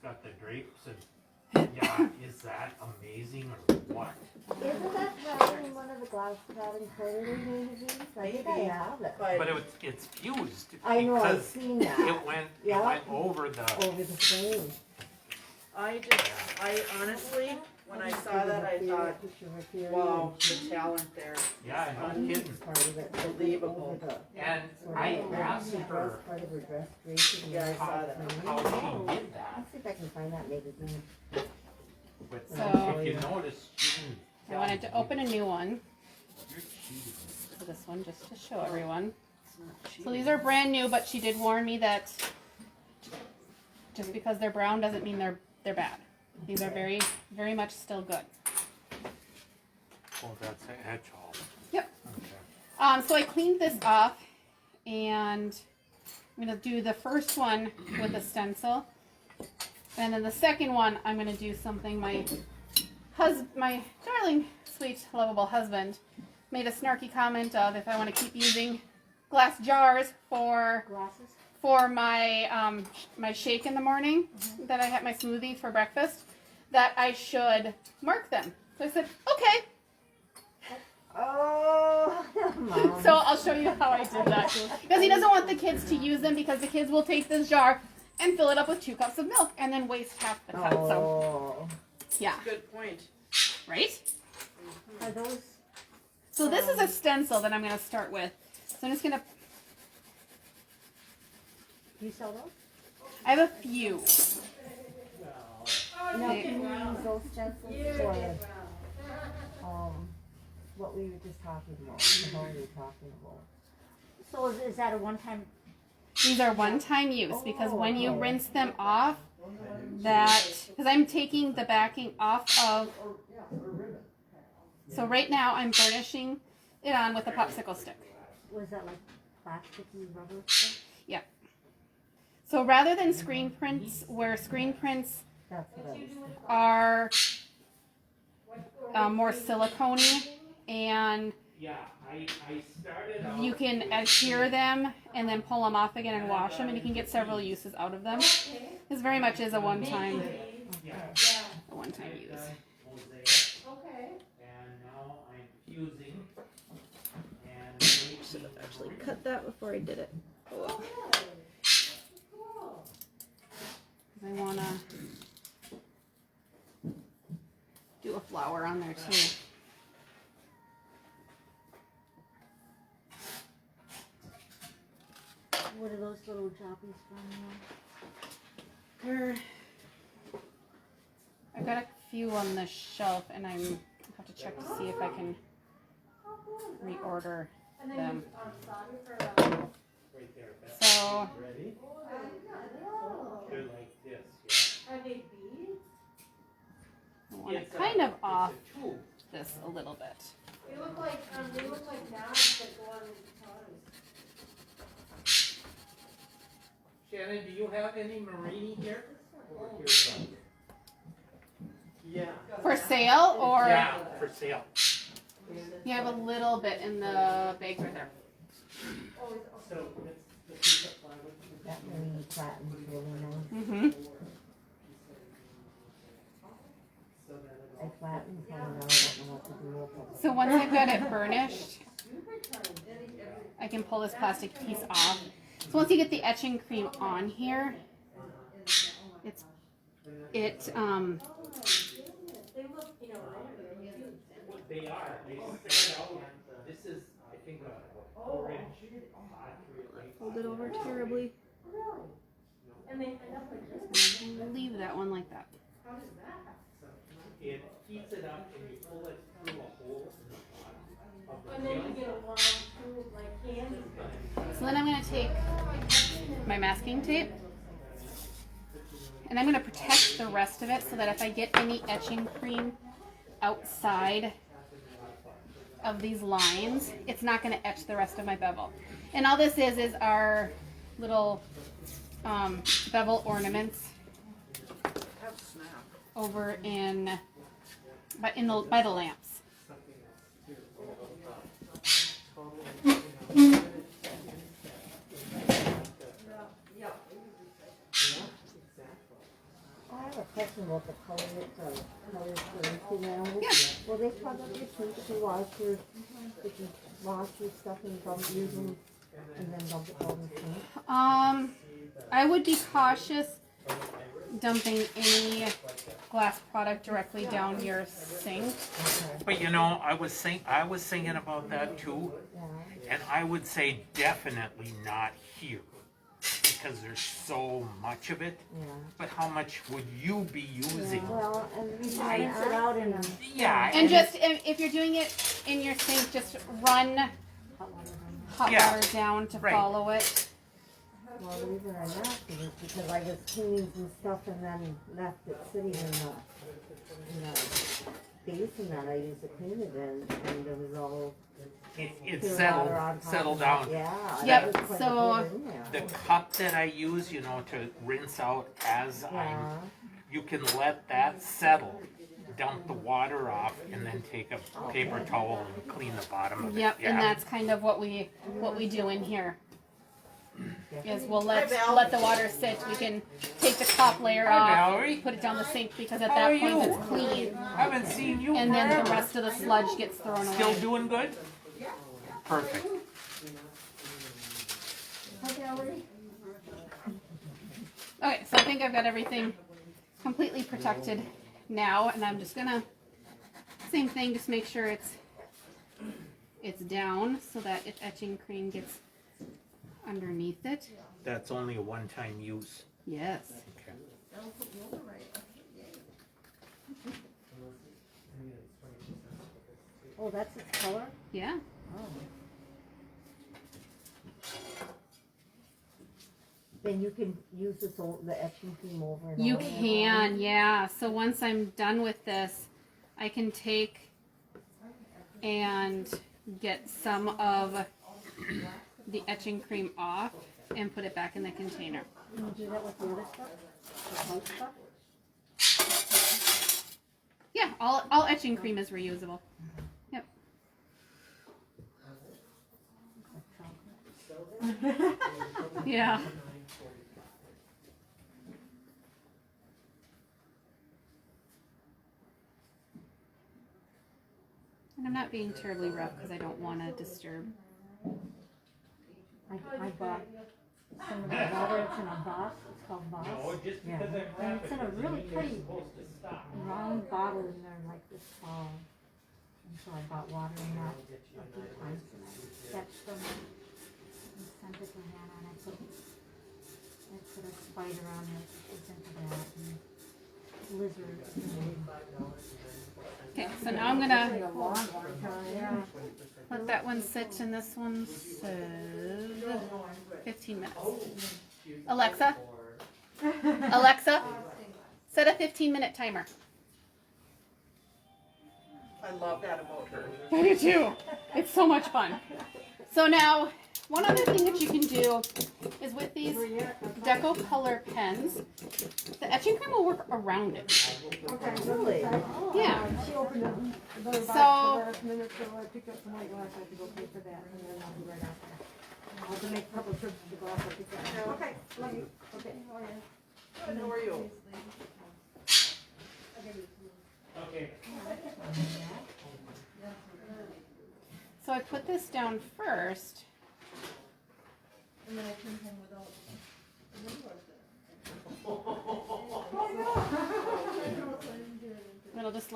that's got the drapes and yeah, is that amazing or what? Isn't that pattern in one of the glass pattern quarterly magazines? I think I have it. But it's fused. I know, I've because seen that. It went over the frame. I honestly, when I saw that, I thought, wow, the talent there. yeah, no kidding. Unbelievable. And I asked her Yeah, I saw that. how she did that. Let's see if I can find that magazine. But So- if you notice, she didn't I wanted to open a new one. You're cheating. So this one just to show everyone. So these are brand new, but she did warn me that just because they're brown doesn't mean they're bad. These are very, very much still good. Oh, that's an edge hole. Yep. Okay. So I cleaned this off, and I'm gonna do the first one with a stencil, and then the second one I'm gonna do something my darling, sweet, lovable husband made a snarky comment of if I want to keep using glass jars for Glasses? my my shake in the morning that I had my smoothie for breakfast, that I should mark them. So I said, okay. Oh, Mom. So I'll show you how I did that. Because he doesn't want the kids to use them because the kids will take this jar and fill it up with 2 cups of milk and then waste half the cup. So Oh. yeah, Good point. right? Are those? So this is a stencil that I'm going to start with. So I'm just going to, Do you sell those? I have a few. No, can you use those stencils for what we were just talking about? The whole we were talking about. So is that a one-time? These are one-time use because when you okay. rinse them off, because I'm taking the backing off of, so right now I'm burnishing it on with a popsicle stick. Was that like plasticky rubber stuff? Yep. So rather than screen prints, where screen prints That's what I was thinking. are more silicone-y and Yeah, I started out. you can adhere them and then pull them off again and wash them, and you can get several uses out of them. This very much is a one-time Yeah. use. Okay. And now I'm fusing. And Should have actually cut that before I did it. Oh well. 'Cause I wanna do a flower on there too. What are those little joppies from? There, I've got a few on the shelf, and I have to check to see if I can reorder them. right there, Beth. So Ready? They're like this, I want to kind of off It's a tube. this a little bit. They look like knives that go on with guitars. Shannon, do you have any Marini here? Over here, son. Yeah. For sale, or Yeah, for sale. you have a little bit in the bag right there. So it's the piece of plywood. That really flattened really nice. Mm-hmm. I flattened so now I don't know what to do with it. So once I've got it burnished, I can pull this plastic piece off. So once you get the etching cream on here, They are. They start out. This is, I think, a orange. hold it over terribly. And they end up like this. And leave that one like that. How does that happen? It heats it up and you pull it through a hole in the bottom of the And then you kiln. get a long tube like candy. So then I'm going to take my masking tape, and I'm going to protect the rest of it so that if I get any etching cream outside of these lines, it's not going to etch the rest of my bevel. And all this is our little bevel ornaments over by the lamps. question about the color for now. Yeah. Well, they probably think to wash your, if you wash your stuff and dump using, and then dump it all in the sink. I would be cautious dumping any glass product directly down your sink. But you know, I was thinking about that too, Yeah. and I would say definitely not here, because there's so much of it. Yeah. But how much would you be using? Well, and we can rinse it out in a Yeah, And just, if you're doing it in your sink, just run hot water. hot Yeah. water down to Right. follow it. Well, the reason I asked is because I was cleaning some stuff and then left it sitting in the basin that I used to clean it in, and it was all it clear settled water on top settled of it. down. Yeah. Yep, that was quite a so- bit in there. The cup that I use, you know, to rinse out as Yeah. you can let that settle, dump the water off, and then take a paper towel and clean the bottom of it. Yep, Yeah. and that's kind of what we do in here. Is we'll Hi, Val. let the water sit. We can take the top layer Hi, off, Valerie. put it down the sink because at How that are point you? it's clean, Haven't seen you and then the forever. rest of the sludge gets thrown Still away. doing good? Perfect. Okay, so I think I've got everything completely protected now, and I'm just gonna same thing, just make sure it's down so that if etching cream gets underneath it. That's only a one-time use. Yes. Okay. Oh, that's its color? Yeah. Oh. Then you can use this the etching cream over and You over. can, yeah. So once I'm done with this, I can take and get some of the etching cream off and put it back in the container. Can you do that with the other stuff? The white stuff? Yeah, all etching cream is reusable. Yep. Yeah. And I'm not being terribly rough because I don't want to disturb. I bought some of the water. It's in a box. It's called box. Yeah. And it's in a really pretty round bottle in there, like this tall. And so I bought water in that a few times, and I sketched them and sent it to Hannah, and I put a spider on it. It's into that and lizards. Okay, so now I'm gonna A long one. Yeah. let that one sit, and this one says 15 minutes. Alexa, set a 15-minute timer. I love that about her. I do too. It's so much fun. So now, one other thing that you can do is with these Deco Color pens, the etching cream will work around it. Okay, really? Yeah. She opened it. The box So- the last minute, so I picked up some white glass. I had to go pay for that, and then I'll be right after. I'll have to make a couple of trips to the glass. I picked that. Okay, love you. Okay. Good, how are you? Okay. So I put this down first. It'll just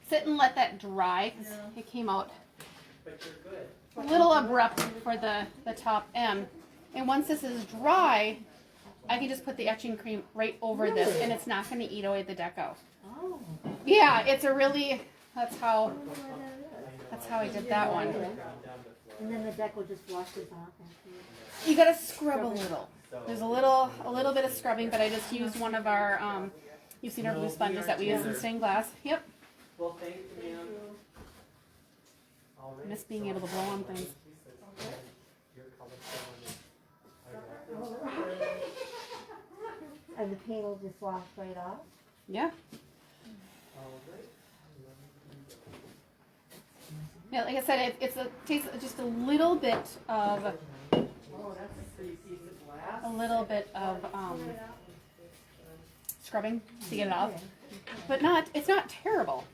sit and let that dry, 'cause it came out a little abrupt for the top M. And once this is dry, I can just put the etching cream right over this, and it's not going to eat away the deco. Oh. Yeah, it's a really, that's how I did that one. And then the deco just washes off after. You gotta scrub a little. There's a little bit of scrubbing, but I just used one of our, you've seen our blue sponges that we use in stained glass. Yep. Well, thank you, ma'am. I miss being able to blow on things. And the paint will just wash right off. Yeah. Yeah, like I said, it takes just a little bit of scrubbing to get it off. But it's not terrible.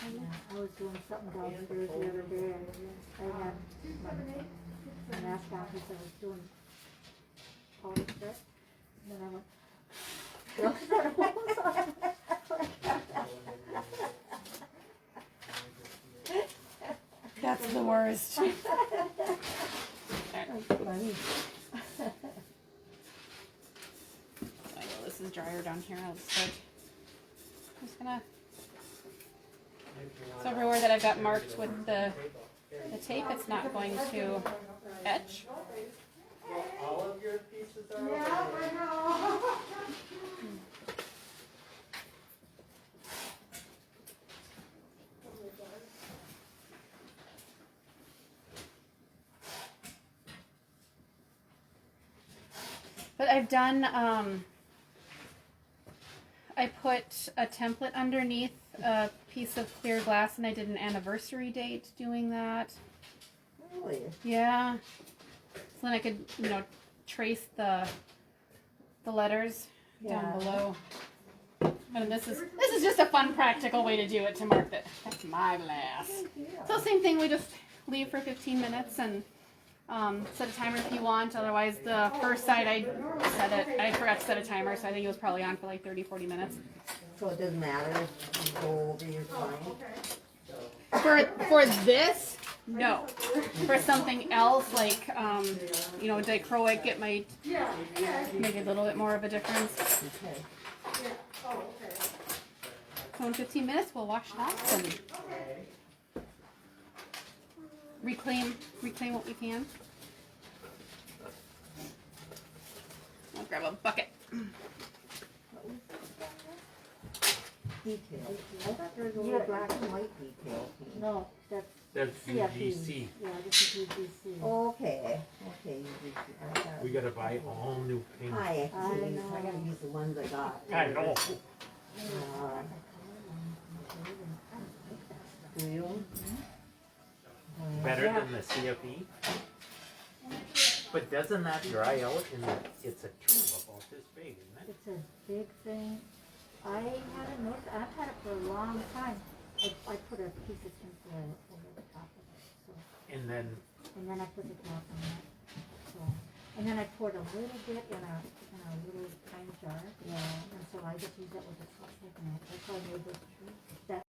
I was doing something downstairs the other day, and I had my mask on because I was doing polish stuff, and then I went, That's the worst. That's funny. I know this is drier down here. I'm just gonna. So everywhere that I've got marked with the tape, it's not going to etch. All of your pieces are Yeah, I know. But I've done, I put a template underneath a piece of clear glass, and I did an anniversary date doing that. Really? Yeah. So then I could, trace the letters down below. And this is just a fun, practical way to do it, to mark that that's my glass. So same thing, we just leave for 15 minutes and set a timer if you want. Otherwise, the first side I forgot to set a timer, so I think it was probably on for like 30-40 minutes. So it doesn't matter if you go over your time? For this, no. For something else, like dichroic, it might make a little bit more of a difference. Okay. So in 15 minutes, we'll wash it off and reclaim what we can. I'll grab a bucket. Detail. I thought there was a little black and white detail. No, that's That's CFE. UGC. Yeah, this is UGC. Okay, I thought. We gotta buy all new paint. I know. gotta use the ones I got. I know. Do you? Better than the CFE. But doesn't that dry out in it's a tube about this big, isn't it? It's a big thing. I haven't noticed, I've had it for a long time. I put a piece of tinfoil over the top of it, so, And then and then I put the top on that, so. And then I poured a little bit in a little tiny jar. Yeah. And so I just use that with a toothpick, and that's how I made this tree. That